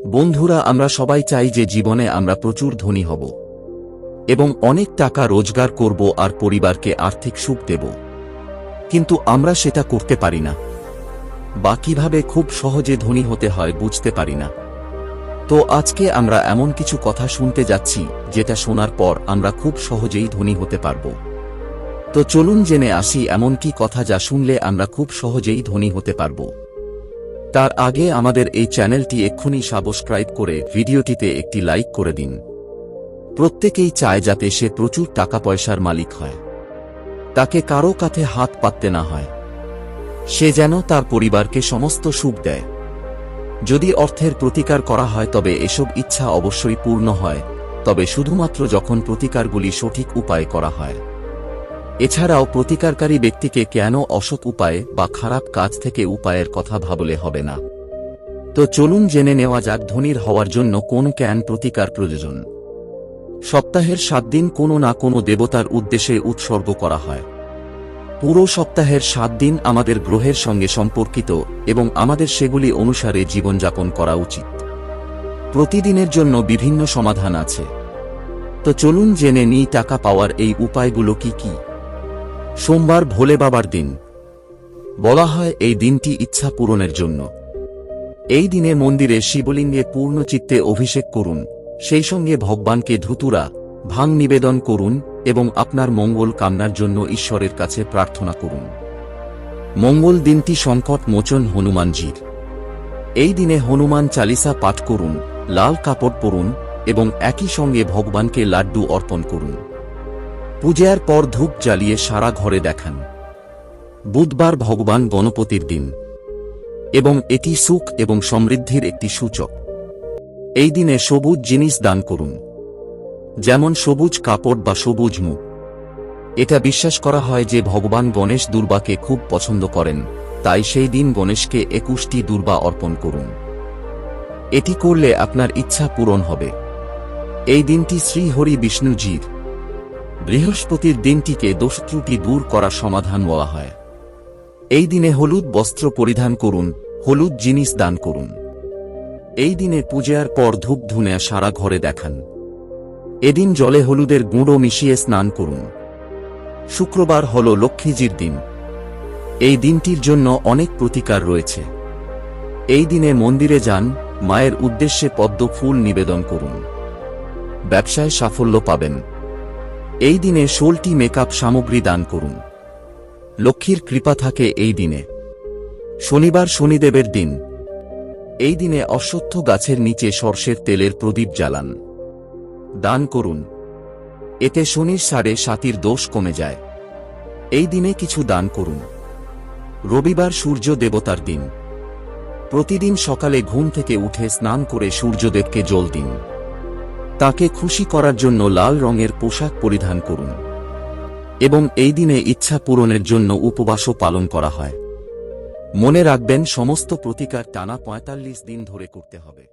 বন্ধুরা, আমরা সবাই চাই যে জীবনে আমরা প্রচুর ধনী হব এবং অনেক টাকা রোজগার করব আর পরিবারকে আর্থিক সুখ দেব, কিন্তু আমরা সেটা করতে পারি না, বা কিভাবে খুব সহজে ধনী হতে হয় বুঝতে পারি না। তো আজকে আমরা এমন কিছু কথা শুনতে যাচ্ছি যেটা শোনার পর আমরা খুব সহজেই ধনী হতে পারব। তো চলুন জেনে আসি এমন কি কথা যা শুনলে আমরা খুব সহজেই ধনী হতে পারব। তার আগে আমাদের এই চ্যানেলটি এক্ষুনি সাবস্ক্রাইব করে ভিডিওটিতে একটি লাইক করে দিন। প্রত্যেকেই চায় যাতে সে প্রচুর টাকা পয়সার মালিক হয়, তাকে কারো কাছে হাত পাততে না হয়, সে যেন তার পরিবারকে সমস্ত সুখ দেয়। যদি অর্থের প্রতিকার করা হয় তবে এসব ইচ্ছা অবশ্যই পূর্ণ হয়, তবে শুধুমাত্র যখন প্রতিকারগুলি সঠিক উপায়ে করা হয়। এছাড়াও প্রতিকারকারী ব্যক্তিকে কেন অসৎ উপায়ে বা খারাপ কাজ থেকে উপায়ের কথা ভাবলে হবে না। তো চলুন জেনে নেওয়া যাক ধনীর হওয়ার জন্য কোন জ্ঞান প্রতিকার প্রয়োজন। সপ্তাহের 7 দিন কোনো না কোনো দেবতার উদ্দেশ্যে উৎসর্গ করা হয়। পুরো সপ্তাহের 7 দিন আমাদের গ্রহের সঙ্গে সম্পর্কিত এবং আমাদের সেগুলি অনুসারে জীবনযাপন করা উচিত। প্রতিদিনের জন্য বিভিন্ন সমাধান আছে। তো চলুন জেনে নিই টাকা পাওয়ার এই উপায়গুলো কি কি। সোমবার ভোলে বাবার দিন। বলা হয় এই দিনটি ইচ্ছা পূরণের জন্য। এই দিনে মন্দিরে শিবলিঙ্গে পূর্ণ চিত্তে অভিষেক করুন, সেই সঙ্গে ভগবানকে ধুতুরা, ভাং নিবেদন করুন এবং আপনার মঙ্গল কামনার জন্য ঈশ্বরের কাছে প্রার্থনা করুন। মঙ্গল দিনটি সংকট মোচন হনুমানজির। এই দিনে হনুমান চালিসা পাঠ করুন, লাল কাপড় পরুন এবং একই সঙ্গে ভগবানকে লাড্ডু অর্পণ করুন। পূজার পর ধূপ জ্বালিয়ে সারা ঘরে দেখান। বুধবার ভগবান গণপতির দিন এবং এটি সুখ এবং সমৃদ্ধির একটি সূচক। এই দিনে সবুজ জিনিস দান করুন, যেমন সবুজ কাপড় বা সবুজ মুখ। এটা বিশ্বাস করা হয় যে ভগবান গণেশ দুর্বাকে খুব পছন্দ করেন, তাই সেই দিন গণেশকে 21টি দুর্বা অর্পণ করুন। এটি করলে আপনার ইচ্ছা পূরণ হবে। এই দিনটি শ্রীহরি বিষ্ণুজির। বৃহস্পতির দিনটিকে দোষ ত্রুটি দূর করার সমাধান বলা হয়। এই দিনে হলুদ বস্ত্র পরিধান করুন, হলুদ জিনিস দান করুন। এই দিনে পূজার পর ধূপ ধুনে সারা ঘরে দেখান। এদিন জলে হলুদের গুঁড়ো মিশিয়ে স্নান করুন। শুক্রবার হল লক্ষ্মীজির দিন। এই দিনটির জন্য অনেক প্রতিকার রয়েছে। এই দিনে মন্দিরে যান, মায়ের উদ্দেশ্যে পদ্ম ফুল নিবেদন করুন। ব্যবসায় সাফল্য পাবেন। এই দিনে 16টি মেকআপ সামগ্রী দান করুন। লক্ষ্মীর কৃপা থাকে এই দিনে। শনিবার শনিদেবের দিন। এই দিনে অশ্বত্থ গাছের নিচে সরষের তেলের প্রদীপ জ্বালান। দান করুন। এতে শনির 7.5 দোষ কমে যায়। এই দিনে কিছু দান করুন। রবিবার সূর্য দেবতার দিন। প্রতিদিন সকালে ঘুম থেকে উঠে স্নান করে সূর্যদেবকে জল দিন। তাকে খুশি করার জন্য লাল রঙের পোশাক পরিধান করুন এবং এই দিনে ইচ্ছা পূরণের জন্য উপবাসও পালন করা হয়। মনে রাখবেন, সমস্ত প্রতিকার টানা 45 দিন ধরে করতে হবে।